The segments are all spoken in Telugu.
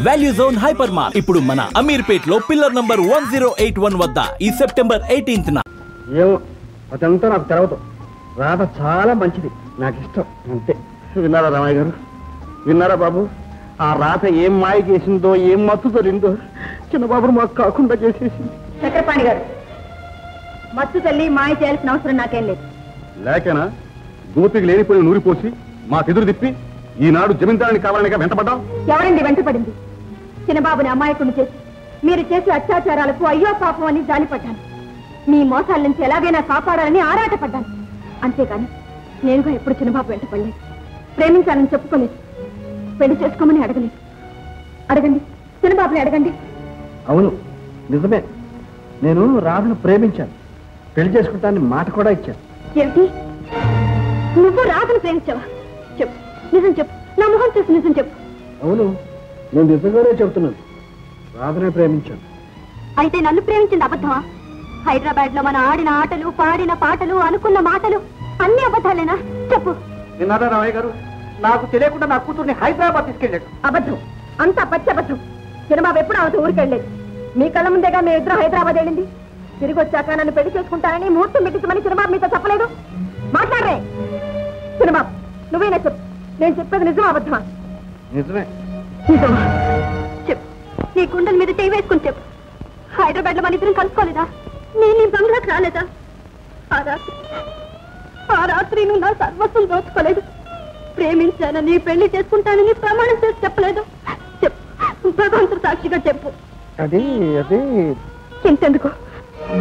వాల్యూ జోన్ హైపర్ మార్ట్ ఇప్పుడు మన అమీర్పేట్ లో పిల్లర్ నంబర్ 1081 వద్ద ఈ సెప్టెంబర్ 18న. ఏమో అదంతా నాకు తెలవదు. రాత చాలా మంచిది, నాకు ఇష్టం అంతే. విన్నారా రామయ్య గారు, విన్నారా బాబు? ఆ రాత ఏం మాయ చేసిందో, ఏం మత్తు తొలిందో చిన్నబాబును మాకు కాకుండా చేసేసింది. చక్రపాణి గారు, మత్తు తల్లి మాయ చేయాల్సిన అవసరం నాకేం లేదు. లేకనా గోపికి లేనిపోయి నూరిపోసి మాకెదురు తిప్పి ఈనాడు జమీందారుని కావాలనిగా వెంటపడ్డాం. ఎవరండి వెంటపడింది? చిన్నబాబుని అమాయకుని చేసి మీరు చేసే అత్యాచారాలకు అయ్యో పాపం అని జాలిపడ్డాను. మీ మోసాల నుంచి ఎలాగైనా కాపాడాలని ఆరాటపడ్డాను. అంతేగాని నేనుగా ఎప్పుడు చిన్నబాబు వెంటపడలేదు. ప్రేమించాలని చెప్పుకోలేదు, పెళ్లి చేసుకోమని అడగలేదు. అడగండి, చిన్నబాబుని అడగండి. అవును నిజమే, నేను రాధను ప్రేమించాను, పెళ్లి చేసుకుంటానని మాట కూడా ఇచ్చాను. ఏమిటి, నువ్వు రాధను ప్రేమించావా? చెప్పు, నిజం చెప్పు, నా మొహం చూసి నిజం చెప్పు. అవును, నేను నిజంగానే చెబుతున్నాను, రాధనే ప్రేమించాను. అయితే నన్ను ప్రేమించింది అబద్ధమా? హైదరాబాద్ లో మన ఆడిన ఆటలు, పాడిన పాటలు, అనుకున్న మాటలు అన్ని అబద్ధాలేనా? చెప్పు. విన్నారా రామయ్య గారు, నాకు తెలియకుండా నా కూతుర్ని హైదరాబాద్ తీసుకెళ్ళాడు. అబద్ధం, అంతా పచ్చి అబద్ధం. చిన్నబాబు ఎప్పుడు ఆమె ఊరికి వెళ్ళలేదు. మీ కళ్ళ ముందేగా మీ ఇద్దరు హైదరాబాద్ వెళ్ళింది. తిరిగి వచ్చాక నన్ను పెళ్లి చేసుకుంటానని ముహూర్తం పెట్టించమని చిన్నబాబు మీతో చెప్పలేదు. మాట్లాడరే చిన్నబాబు, నువ్వేనా చెప్పు, నేను చెప్పేది నిజమా అబద్ధమా? నిజమే. నిజమా చెప్పు, నీ గుండెల మీద చేయి వేసుకుని చెప్పు. హైదరాబాద్ లో మన ఇద్దరం కలుసుకోలేదా? నేను నీ బంగ్లాకి రాలేదా? ఆ రాత్రి నువ్వు నా సర్వస్వం దోచుకోలేదు. ప్రేమించానని, పెళ్లి చేసుకుంటానని ప్రమాణం చేసి చెప్పలేదు. చెప్పు, భగవంతుడు సాక్షిగా చెప్పు. అది అది ఇంతెందుకు,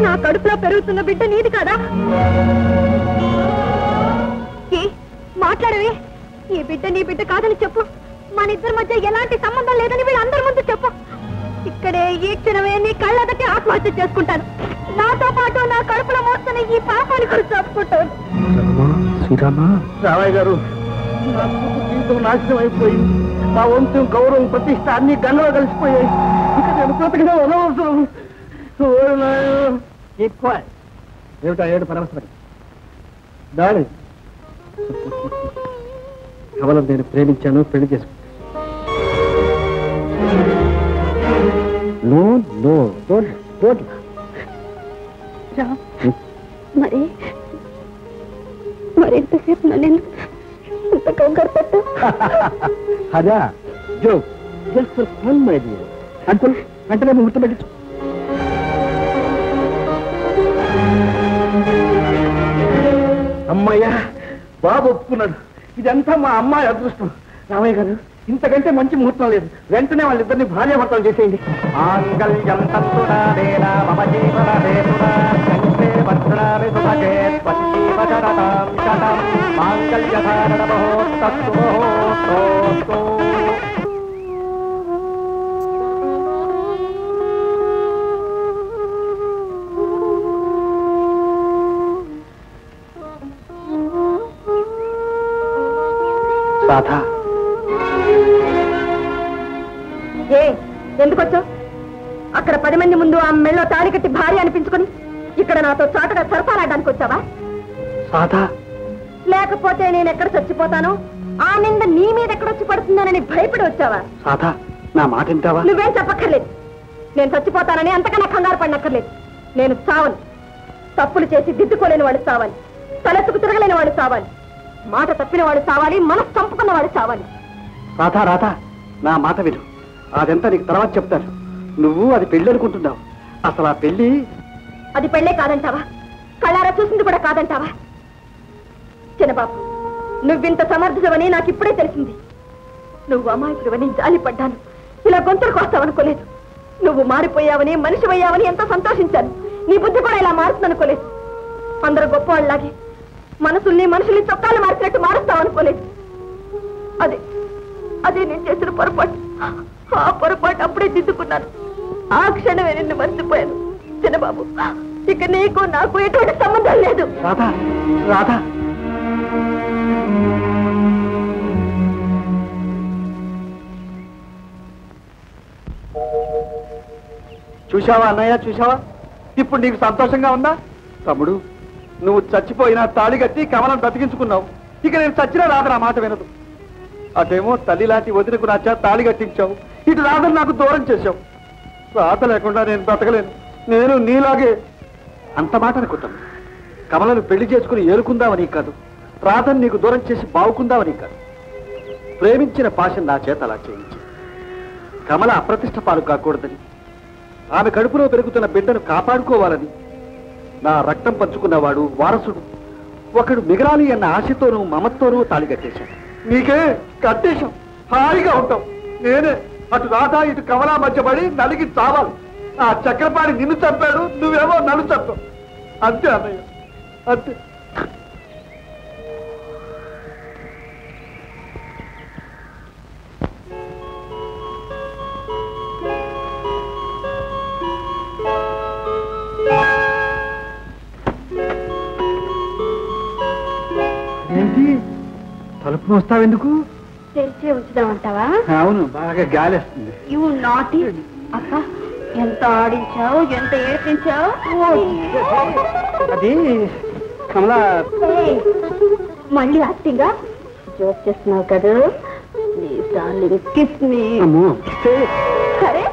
నా కడుపులో పెరుగుతున్న బిడ్డ నీది కాదా? మాట్లాడవే, ఈ బిడ్డ నీ బిడ్డ కాదని చెప్పు. మన ఇద్దరి మధ్య ఎలాంటి సంబంధం లేదని వీళ్ళందరి ముందు చెప్పు. ఇక్కడే ఈ క్షణమే నీ కళ్ళదకి ఆత్మహత్య చేసుకుంటాను. నాతో పాటు నా కడుపులో మోస్తున్న ఈ పాపాన్ని కూడా చెప్పుకుంటాను. రామయ్య గారు, నా జీవితం నాశనం అయిపోయింది. మా వంశం, గౌరవం, ప్రతిష్ట అన్ని గంగలో కలిసిపోయాయి. ఇక నేను బ్రతకడం అనవసరం. ఏమిటా ఏడు పరమశ్వరం దాడి కేవలం నేను ప్రేమించాను, పెళ్లి చేసుకుంటాను. మరి ఎంతసేపు నన్ను ఇంత కంగారు పెట్టా? అదా joke, just for fun my dear. Uncle వెంటనే ముహూర్తం పెట్టించు. అమ్మయ్యా, బాబు ఒప్పుకున్నాడు. ఇదంతా మా అమ్మాయి అదృష్టం. రామయ్య గారు, ఇంతకంటే మంచి ముహూర్తం లేదు. వెంటనే వాళ్ళిద్దరిని భార్యాభర్తలు చేసేయండి. రాధా, ఎందుకొచ్చావు? అక్కడ 10 మంది ముందు ఆ మెళ్ళో తాళి కట్టి భార్య అనిపించుకుని ఇక్కడ నాతో చాటుగా సరఫరాడడానికి వచ్చావా? రాధా, లేకపోతే నేను ఎక్కడ చచ్చిపోతానో ఆ నింద నీ మీద ఎక్కడొచ్చి పడుతుందోనని భయపడి వచ్చావా? రాధా, నా మాట వింటావా? నువ్వేం చెప్పక్కర్లేదు. నేను చచ్చిపోతానని అంతకన్నా కంగారు పడినక్కర్లేదు. నేను చావను. తప్పులు చేసి దిద్దుకోలేని వాడు చావాలి, తలెత్తుకు తిరగలేని వాడు చావాలి, మాట తప్పిన వాడు చావాలి, మనసు చంపుకున్న వాడు చావాలి. రాధా రాధా, నా మాట విను. అదంతా నీకు తర్వాత చెప్తాను. నువ్వు అది పెళ్లి అనుకుంటున్నావు. అసలు ఆ పెళ్లి అది పెళ్లే కాదంటావా? కళ్ళారా చూసింది కూడా కాదంటావా? చిన్నబాబు, నువ్వింత సమర్థుడవని నాకు ఇప్పుడే తెలిసింది. నువ్వు అమాయకుడివని జాలిపడ్డాను. ఇలా గొంతులకు వస్తావనుకోలేదు. నువ్వు మారిపోయావని, మనిషివయ్యావని ఎంతో సంతోషించాను. నీ బుద్ధి కూడా ఇలా మారుతుందనుకోలేదు. అందరూ గొప్పవాళ్ళలాగే మనసుల్ని, మనుషుల్ని చొక్కాలు మార్చినట్టు మారుస్తావనుకోలేదు. అదే నేను చేసిన పొరపాటు. ఆ పొరపాటు అప్పుడే దిద్దుకున్నాను. ఆ క్షణమే నిన్ను మర్చిపోయాను. చిన్నబాబు, ఇక నీకు నాకు ఎటువంటి సంబంధం లేదు. రాధా రాధా, చూశావా అన్నయ్య, చూశావా? ఇప్పుడు నీకు సంతోషంగా ఉందా? తమ్ముడు, నువ్వు చచ్చిపోయినా తాళి కట్టి కమలం బ్రతికించుకున్నావు. ఇక నేను చచ్చినా రాదు నా మాట వినదు. అదేమో తల్లి లాంటి వదినకు నచ్చా తాళి కట్టించావు. ఇటు రాధను నాకు దూరం చేశావు. రాధ లేకుండా నేను బ్రతకలేను. నేను నీలాగే. అంత మాట అనుకుంటాను. కమలను పెళ్లి చేసుకుని ఏలుకుందామని కాదు, రాధను నీకు దూరం చేసి బావుకుందామని కాదు. ప్రేమించిన పాశం నా చేత అలా చేయించి కమల అప్రతిష్ట పాలు కాకూడదని, ఆమె కడుపులో పెరుగుతున్న బిడ్డను కాపాడుకోవాలని నా రక్తం పంచుకున్నవాడు వారసుడు ఒకడు మిగరాలి అన్న ఆశతోనూ మమతోనూ తాళి కట్టేశాడు. నీకే కట్టేశాం, హాయిగా ఉంటాం. నేనే అటు రాధా ఇటు కమలా మధ్యపడి నలిగి చావాలి. ఆ చక్రపాణి నిన్ను చంపాడు, నువ్వేమో నన్ను చంపావు. అంతే అన్నయ్య, అంతే. ఏంటి తలుపు మోస్తావెందుకు? తెరిచే ఉంచుదామంటావా? అవును, బాగా గాలేస్తుంది. యు నాటి అక్క, ఎంత ఆడించావు, ఎంత ఏడ్పించావు. అది కమలా. మళ్ళీ యాక్టింగ్ జోక్ చేస్తున్నావు కదా. సరే,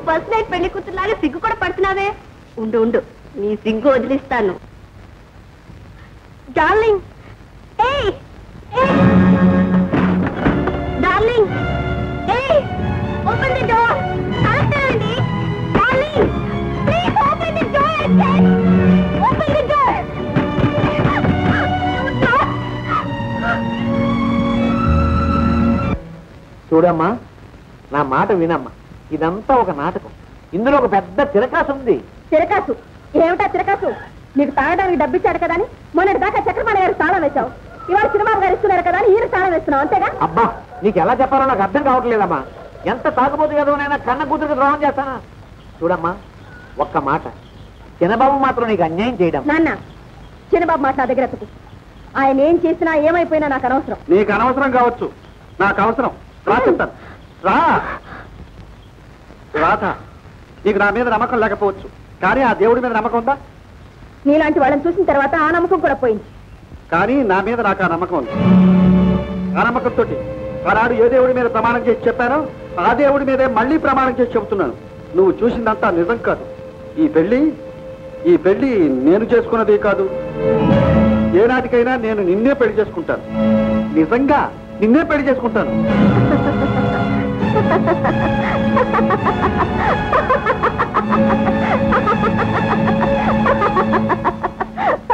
ఫస్ట్ నైట్ పెళ్లి కూతురులాగా సిగ్గు కూడా పడుతున్నావే. ఉండు ఉండు, నీ సిగ్గు వదిలిస్తాను. Darling, darling, open the door. అండి darling, please open the door. Open the door. చూడమ్మా, నా మాట వినమ్మా. ఇదంతా ఒక నాటకం. ఇందులో ఒక పెద్ద తిరకాసు ఉంది. తిరకాసు? ఏమిటా తిరకాసు? నీకు తాగడానికి డబ్బిచ్చాడు కదా అని మొన్నటి దాకా చక్రపాణి గారు తాళం వేశావు. ఇవాళ సినిమా గారు ఇస్తున్నారు కదా అని ఈయన తాళం వేస్తున్నావు, అంతేగా? అబ్బా, నీకు ఎలా చెప్పాలో నాకు అర్థం కావట్లేదమ్మా. ఎంత తాగబోతు కదా నైనా కన్న కూతురికి ద్రోహం చేస్తానా? చూడమ్మా, ఒక్క మాట, చిన్నబాబు మాత్రం నీకు అన్యాయం చేయడం. నాన్న, చిన్నబాబు మాట నా దగ్గర ఎత్తుకు. ఆయన ఏం చేసినా ఏమైపోయినా నాకు అనవసరం. నీకు అనవసరం కావచ్చు, నాకు అవసరం. రా చెప్తాను, రా. రాధ, నీకు నా మీద నమ్మకం లేకపోవచ్చు, కానీ ఆ దేవుడి మీద నమ్మకం ఉందా? నీలాంటి వాళ్ళని చూసిన తర్వాత ఆ నమ్మకం కూడా పోయింది. కానీ నా మీద నాకు ఆ నమ్మకం ఉంది. ఆ నమ్మకంతో ఆనాడు ఏ దేవుడి మీద ప్రమాణం చేసి చెప్పానో ఆ దేవుడి మీదే మళ్ళీ ప్రమాణం చేసి చెబుతున్నాను. నువ్వు చూసిందంతా నిజం కాదు. ఈ పెళ్లి నేను చేసుకున్నదే కాదు. ఏనాటికైనా నేను నిన్నే పెళ్లి చేసుకుంటాను. నిజంగా నిన్నే పెళ్లి చేసుకుంటాను.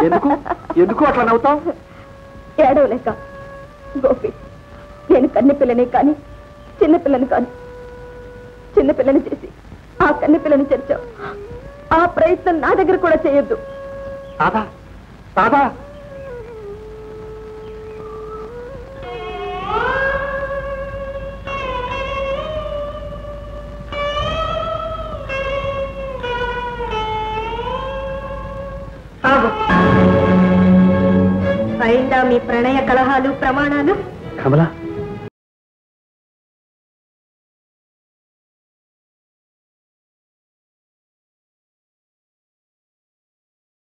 ఎందుకు ఎందుకు అట్లా నవ్వుతావు? ఏడవలేక గోపి, నేను కన్నెపిల్లని కానీ చిన్నపిల్లని కాను. చిన్నపిల్లని చేసి ఆ కన్నెపిల్లని చేర్చావు. ఆ ప్రయత్నం నా దగ్గర కూడా చేయొద్దు. రాధా, రాధా, అయిందా మీ ప్రణయ కలహాలు ప్రమాణాలు? కమలా,